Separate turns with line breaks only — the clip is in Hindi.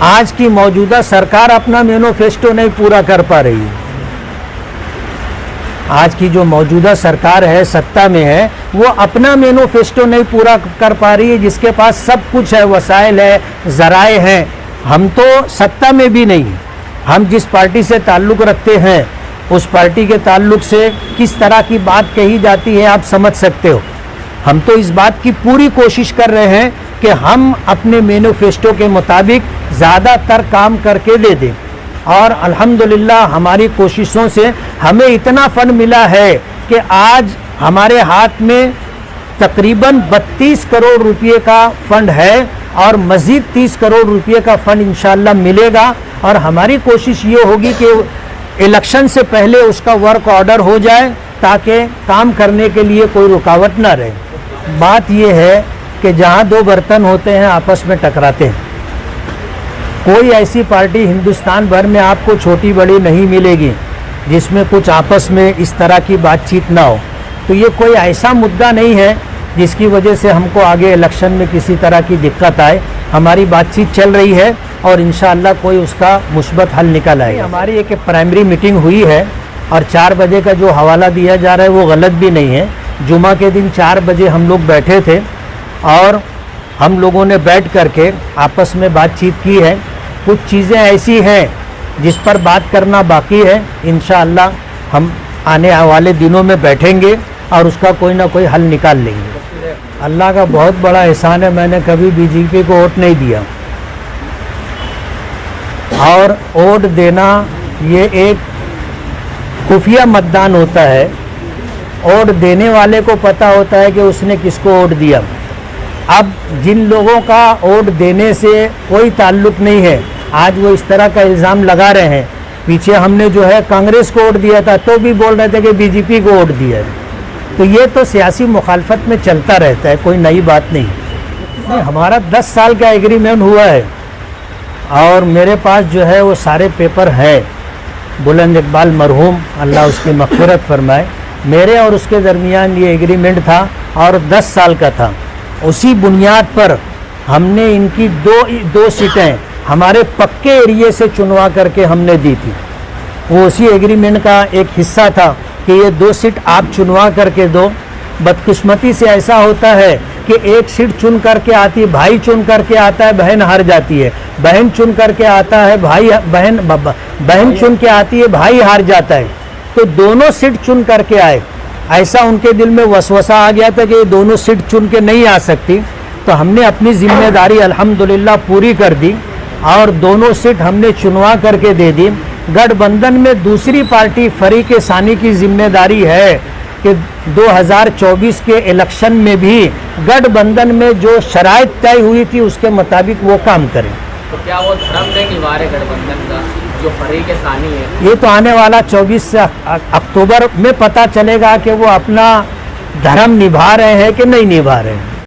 आज की मौजूदा सरकार अपना मैनिफेस्टो नहीं पूरा कर पा रही है। आज की जो मौजूदा सरकार है, सत्ता में है, वो अपना मैनिफेस्टो नहीं पूरा कर पा रही है। जिसके पास सब कुछ है, वसाइल है, ज़राए हैं, हम तो सत्ता में भी नहीं। हम जिस पार्टी से ताल्लुक़ रखते हैं, उस पार्टी के ताल्लुक़ से किस तरह की बात कही जाती है आप समझ सकते हो। हम तो इस बात की पूरी कोशिश कर रहे हैं कि हम अपने मैनिफेस्टो के मुताबिक ज़्यादातर काम करके दे दें, और अल्हम्दुलिल्लाह हमारी कोशिशों से हमें इतना फंड मिला है कि आज हमारे हाथ में तकरीबन 32 करोड़ रुपए का फंड है, और मज़ीद 30 करोड़ रुपए का फंड इंशाअल्लाह मिलेगा। और हमारी कोशिश ये होगी कि इलेक्शन से पहले उसका वर्क ऑर्डर हो जाए, ताकि काम करने के लिए कोई रुकावट ना रहे। बात यह है कि जहाँ दो बर्तन होते हैं आपस में टकराते हैं। कोई ऐसी पार्टी हिंदुस्तान भर में आपको छोटी बड़ी नहीं मिलेगी जिसमें कुछ आपस में इस तरह की बातचीत ना हो। तो ये कोई ऐसा मुद्दा नहीं है जिसकी वजह से हमको आगे इलेक्शन में किसी तरह की दिक्कत आए। हमारी बातचीत चल रही है और इंशाअल्लाह कोई उसका मुस्बत हल निकल आएगा। हमारी एक प्राइमरी मीटिंग हुई है, और 4 बजे का जो हवाला दिया जा रहा है वो गलत भी नहीं है। जुमा के दिन 4 बजे हम लोग बैठे थे, और हम लोगों ने बैठ करके आपस में बातचीत की है। कुछ चीज़ें ऐसी हैं जिस पर बात करना बाकी है। इंशाअल्लाह हम आने वाले दिनों में बैठेंगे और उसका कोई ना कोई हल निकाल लेंगे। अल्लाह का बहुत बड़ा एहसान है, मैंने कभी बीजेपी को वोट नहीं दिया, और वोट देना ये एक खुफिया मतदान होता है। वोट देने वाले को पता होता है कि उसने किसको वोट दिया। अब जिन लोगों का वोट देने से कोई ताल्लुक़ नहीं है, आज वो इस तरह का इल्ज़ाम लगा रहे हैं। पीछे हमने जो है कांग्रेस को वोट दिया था तो भी बोल रहे थे कि बीजेपी को वोट दिया है। तो ये तो सियासी मुखालफत में चलता रहता है, कोई नई बात नहीं। हमारा 10 साल का एग्रीमेंट हुआ है, और मेरे पास जो है वो सारे पेपर हैं। बुलंद इकबाल मरहूम, अल्लाह उसकी मग़फ़िरत फरमाए, मेरे और उसके दरमियान ये एग्रीमेंट था, और 10 साल का था। उसी बुनियाद पर हमने इनकी दो सीटें हमारे पक्के एरिए से चुनवा करके हमने दी थी। वो उसी एग्रीमेंट का एक हिस्सा था कि ये 2 सीट आप चुनवा करके दो। बदकिस्मती से ऐसा होता है कि एक सीट चुन करके आती, भाई चुन करके आता है, बहन हार जाती है। बहन चुन करके आता है, बहन चुन के आती है, भाई हार जाता है। तो दोनों सीट चुन करके आए। ऐसा उनके दिल में वसवसा आ गया था कि ये दोनों सीट चुन के नहीं आ सकती। तो हमने अपनी जिम्मेदारी अल्हम्दुलिल्लाह पूरी कर दी, और दोनों सीट हमने चुनवा करके दे दी। गठबंधन में दूसरी पार्टी फरीक सानी की जिम्मेदारी है कि 2024 के इलेक्शन में भी गठबंधन में जो शराइत तय हुई थी उसके मुताबिक वो काम करें।
तो क्या वो धर्म नहीं निभा रहे गठबंधन का जो फरीक सानी है?
ये तो आने वाला 24 अक्टूबर में पता चलेगा कि वो अपना धर्म निभा रहे हैं कि नहीं निभा रहे हैं।